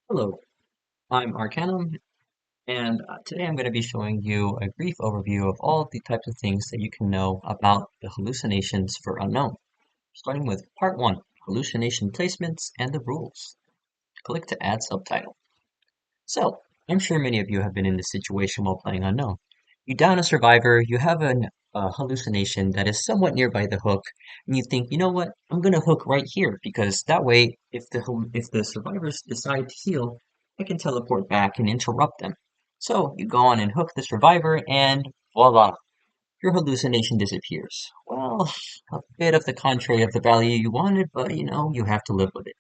Hello, I'm Arcanum, and today I'm going to be showing you a brief overview of all the types of things that you can know about the hallucinations for unknown, starting with Part 1, Hallucination Placements and the Rules. Click to add subtitle. So, I'm sure many of you have been in this situation while playing Unknown. You down a survivor, you have a hallucination that is somewhat nearby the hook, and you think, you know what, I'm gonna hook right here because that way, if the survivors decide to heal, I can teleport back and interrupt them. So you go on and hook the survivor, and voila, your hallucination disappears. Well, a bit of the contrary of the value you wanted, but you have to live with it.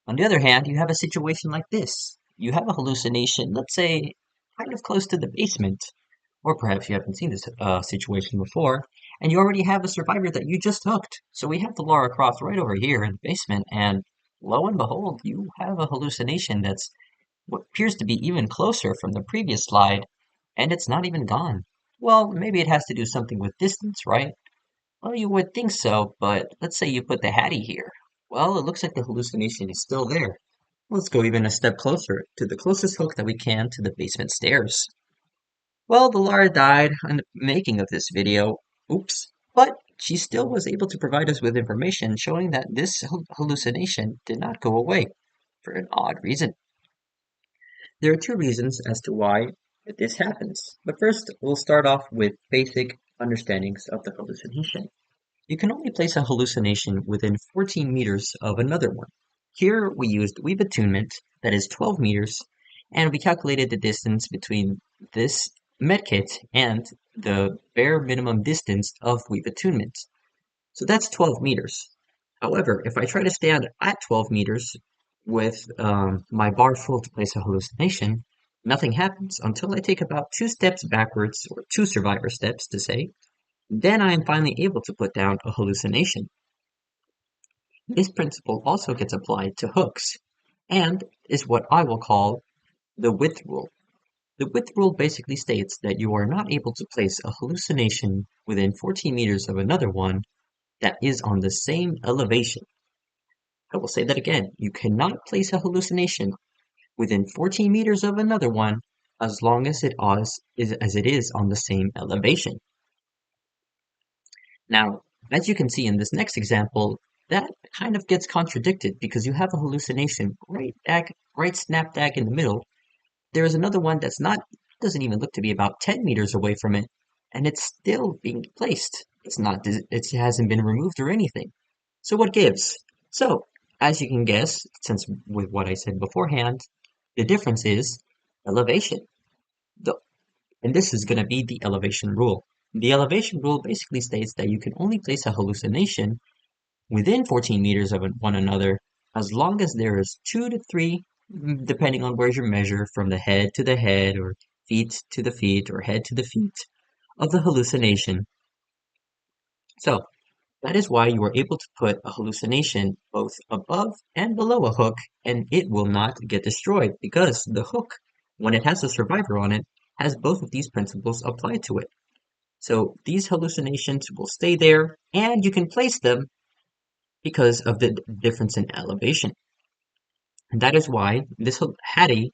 On the other hand, you have a situation like this. You have a hallucination, let's say, kind of close to the basement, or perhaps you haven't seen this situation before, and you already have a survivor that you just hooked. So we have the Lara Croft right over here in the basement, and lo and behold, you have a hallucination that's what appears to be even closer from the previous slide, and it's not even gone. Well, maybe it has to do something with distance, right? Well, you would think so, but let's say you put the Hattie here. Well, it looks like the hallucination is still there. Let's go even a step closer to the closest hook that we can to the basement stairs. Well, the Lara died in the making of this video. Oops. But she still was able to provide us with information showing that this hallucination did not go away for an odd reason. There are two reasons as to why this happens. But first, we'll start off with basic understandings of the hallucination. You can only place a hallucination within 14 meters of another one. Here we used weave attunement, that is 12 meters, and we calculated the distance between this medkit and the bare minimum distance of weave attunement. So that's 12 meters. However, if I try to stand at 12 meters with my bar full to place a hallucination, nothing happens until I take about 2 steps backwards, or 2 survivor steps to say, then I am finally able to put down a hallucination. This principle also gets applied to hooks, and is what I will call the width rule. The width rule basically states that you are not able to place a hallucination within 14 meters of another one that is on the same elevation. I will say that again. You cannot place a hallucination within 14 meters of another one as long as it is on the same elevation. Now, as you can see in this next example, that kind of gets contradicted because you have a hallucination right snap dab in the middle. There is another one that's not, doesn't even look to be about 10 meters away from it, and it's still being placed. It hasn't been removed or anything. So what gives? So, as you can guess, since with what I said beforehand, the difference is elevation. The and this is going to be the elevation rule. The elevation rule basically states that you can only place a hallucination within 14 meters of one another as long as there is 2 to 3, depending on where you measure, from the head to the head, or feet to the feet, or head to the feet of the hallucination. So, that is why you are able to put a hallucination both above and below a hook, and it will not get destroyed because the hook, when it has a survivor on it, has both of these principles applied to it. So these hallucinations will stay there, and you can place them because of the difference in elevation. And that is why this Hattie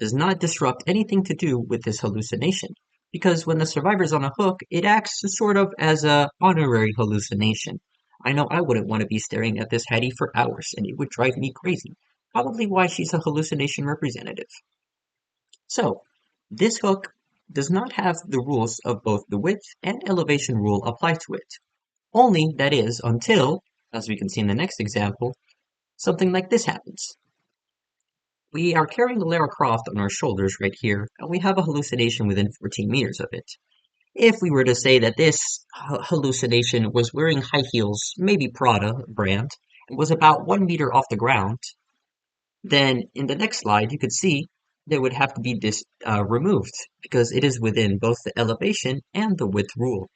does not disrupt anything to do with this hallucination. Because when the survivor is on a hook, it acts sort of as a honorary hallucination. I know I wouldn't want to be staring at this Hattie for hours, and it would drive me crazy. Probably why she's a hallucination representative. So, this hook does not have the rules of both the width and elevation rule apply to it. Only, that is, until, as we can see in the next example, something like this happens. We are carrying the Lara Croft on our shoulders right here, and we have a hallucination within 14 meters of it. If we were to say that this hallucination was wearing high heels, maybe Prada brand, and was about 1 meter off the ground, then in the next slide you could see there would have to be this removed because it is within both the elevation and the width rule.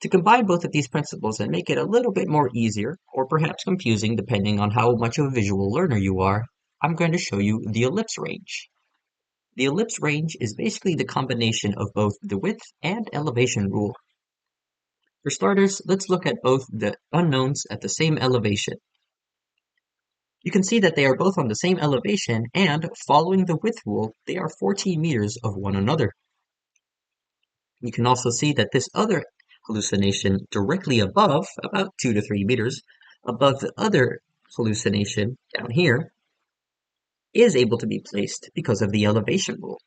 To combine both of these principles and make it a little bit more easier, or perhaps confusing depending on how much of a visual learner you are, I'm going to show you the ellipse range. The ellipse range is basically the combination of both the width and elevation rule. For starters, let's look at both the unknowns at the same elevation. You can see that they are both on the same elevation, and following the width rule, they are 14 meters of one another. You can also see that this other hallucination directly above, about 2 to 3 meters, above the other hallucination down here, is able to be placed because of the elevation rule.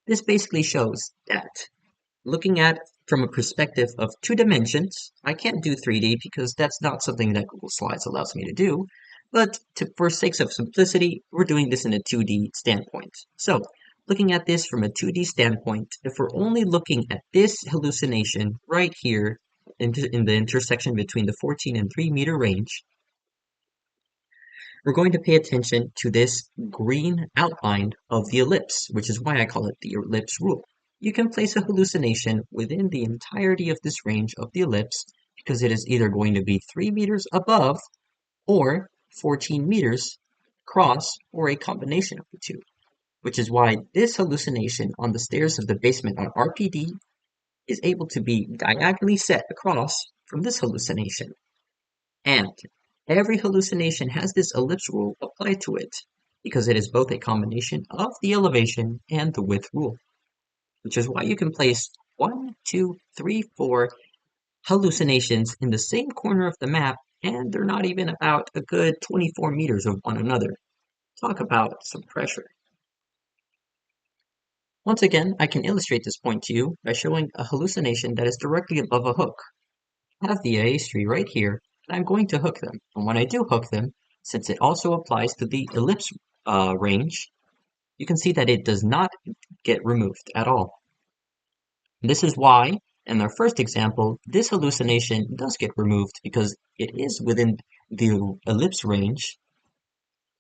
This basically shows that looking at from a perspective of 2 dimensions, I can't do 3D because that's not something that Google Slides allows me to do, but for sakes of simplicity, we're doing this in a 2D standpoint. So, looking at this from a 2D standpoint, if we're only looking at this hallucination right here in the intersection between the 14 and 3 meter range, we're going to pay attention to this green outline of the ellipse, which is why I call it the ellipse rule. You can place a hallucination within the entirety of this range of the ellipse because it is either going to be 3 meters above or 14 meters across or a combination of the two, which is why this hallucination on the stairs of the basement on RPD is able to be diagonally set across from this hallucination. And every hallucination has this ellipse rule applied to it because it is both a combination of the elevation and the width rule, which is why you can place 1, 2, 3, 4 hallucinations in the same corner of the map and they're not even about a good 24 meters of one another. Talk about some pressure. Once again, I can illustrate this point to you by showing a hallucination that is directly above a hook. I have the AA's tree right here, and I'm going to hook them. And when I do hook them, since it also applies to the ellipse range, you can see that it does not get removed at all. This is why, in our first example, this hallucination does get removed because it is within the ellipse range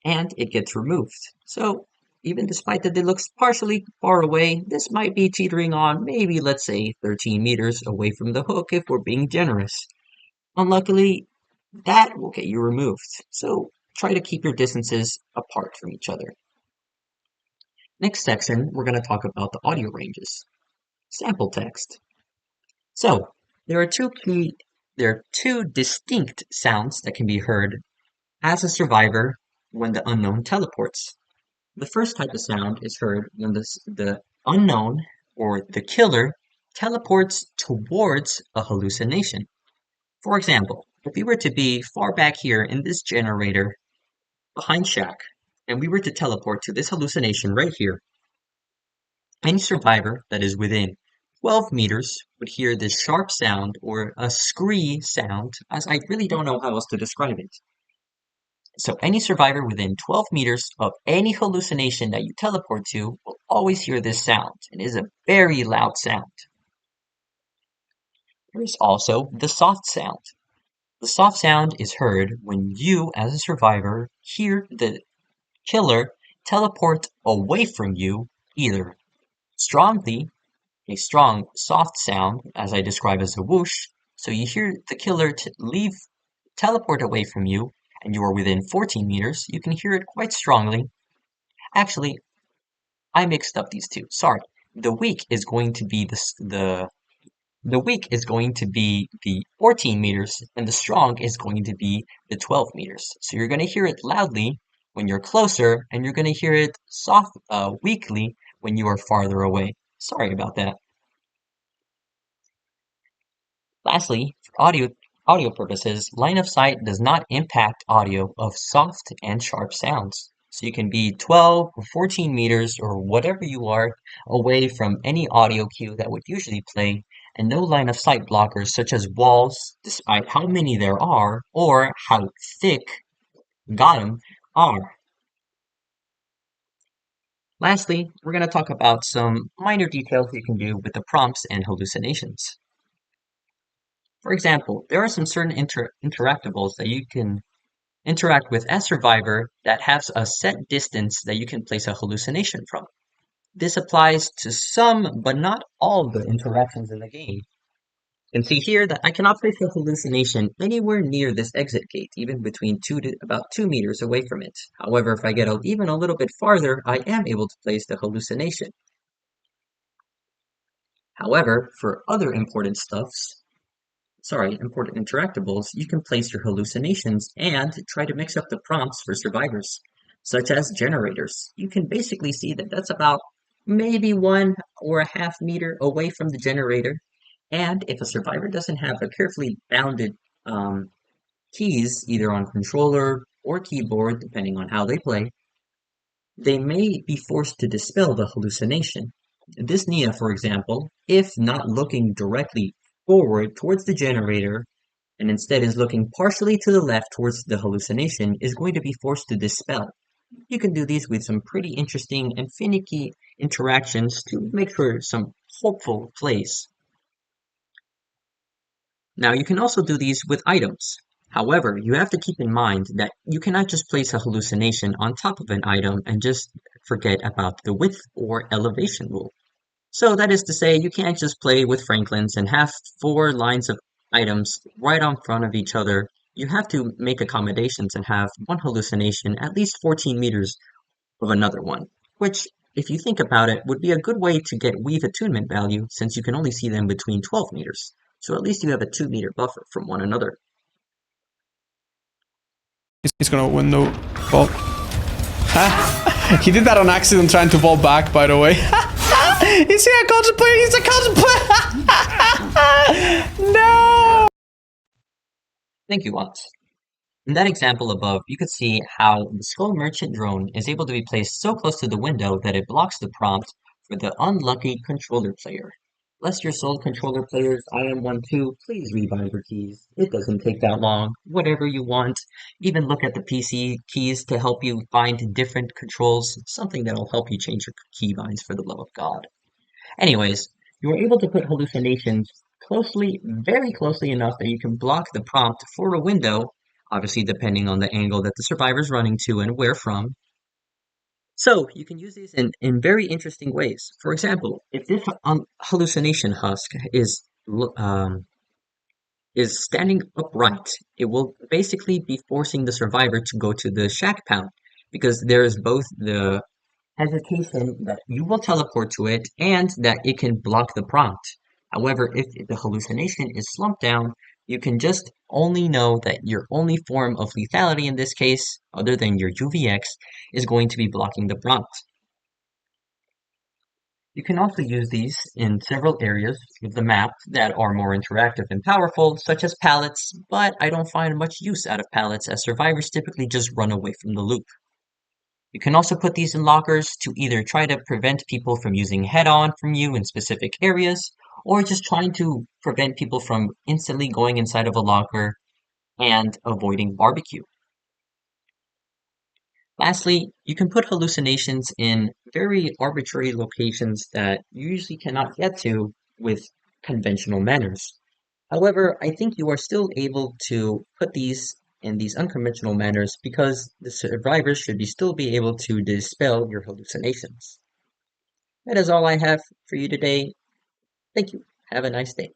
and it gets removed. So even despite that it looks partially far away, this might be teetering on maybe, let's say, 13 meters away from the hook if we're being generous. Unluckily, that will get you removed. So try to keep your distances apart from each other. Next section, we're going to talk about the audio ranges. Sample text. So there are two distinct sounds that can be heard as a survivor when the unknown teleports. The first type of sound is heard when the unknown or the killer teleports towards a hallucination. For example, if we were to be far back here in this generator behind Shack, and we were to teleport to this hallucination right here, any survivor that is within 12 meters would hear this sharp sound or a scree sound, as I really don't know how else to describe it. So any survivor within 12 meters of any hallucination that you teleport to will always hear this sound. It is a very loud sound. There is also the soft sound. The soft sound is heard when you, as a survivor, hear the killer teleport away from you, either strongly, a strong soft sound, as I describe as a whoosh, so you hear the killer teleport away from you, and you are within 14 meters, you can hear it quite strongly. Actually, I mixed up these two. Sorry. The weak is going to be the weak is going to be the 14 meters, and the strong is going to be the 12 meters. So you're going to hear it loudly when you're closer, and you're going to hear it weakly when you are farther away. Sorry about that. Lastly, for audio purposes, line of sight does not impact audio of soft and sharp sounds. So you can be 12 or 14 meters or whatever you are away from any audio cue that would usually play, and no line of sight blockers such as walls, despite how many there are or how thick got 'em are. Lastly, we're going to talk about some minor details you can do with the prompts and hallucinations. For example, there are some certain interactables that you can interact with as Survivor that has a set distance that you can place a hallucination from. This applies to some, but not all the interactions in the game. You can see here that I cannot place a hallucination anywhere near this exit gate, even between about 2 meters away from it. However, if I get even a little bit farther, I am able to place the hallucination. However, for other important stuffs, important interactables, you can place your hallucinations and try to mix up the prompts for survivors, such as generators. You can basically see that that's about maybe 1.5 meters away from the generator. And if a survivor doesn't have a carefully bounded um, keys, either on controller or keyboard, depending on how they play, they may be forced to dispel the hallucination. This Nia, for example, if not looking directly forward towards the generator and instead is looking partially to the left towards the hallucination, is going to be forced to dispel. You can do these with some pretty interesting and finicky interactions to make for some hopeful plays. Now, you can also do these with items. However, you have to keep in mind that you cannot just place a hallucination on top of an item and just forget about the width or elevation rule. So that is to say, you can't just play with Franklin's and have four lines of items right on front of each other. You have to make accommodations and have one hallucination at least 14 meters of another one, which, if you think about it, would be a good way to get weave attunement value since you can only see them between 12 meters. So at least you have a 2 meter buffer from one another. He's gonna window vault. He did that on accident trying to vault back, by the way. Is he a contemplator? He's a contemplator! No! Thank you, Watts. In that example above, you could see how the Skull Merchant drone is able to be placed so close to the window that it blocks the prompt for the unlucky controller player. Bless your soul, controller players. I am one too. Please rebind your keys. It doesn't take that long. Whatever you want. Even look at the PC keys to help you find different controls. Something that'll help you change your keybinds for the love of God. Anyways, you are able to put hallucinations closely, very closely enough that you can block the prompt for a window, obviously depending on the angle that the survivor is running to and where from. So you can use these in very interesting ways. For example, if this hallucination husk is standing upright, it will basically be forcing the survivor to go to the shack pound because there is both the hesitation that you will teleport to it and that it can block the prompt. However, if the hallucination is slumped down, you can just only know that your only form of lethality in this case, other than your UVX, is going to be blocking the prompt. You can also use these in several areas of the map that are more interactive and powerful, such as pallets, but I don't find much use out of pallets as survivors typically just run away from the loop. You can also put these in lockers to either try to prevent people from using head-on from you in specific areas, or just trying to prevent people from instantly going inside of a locker and avoiding barbecue. Lastly, you can put hallucinations in very arbitrary locations that you usually cannot get to with conventional manners. However, I think you are still able to put these in these unconventional manners because the survivors should still be able to dispel your hallucinations. That is all I have for you today. Thank you. Have a nice day.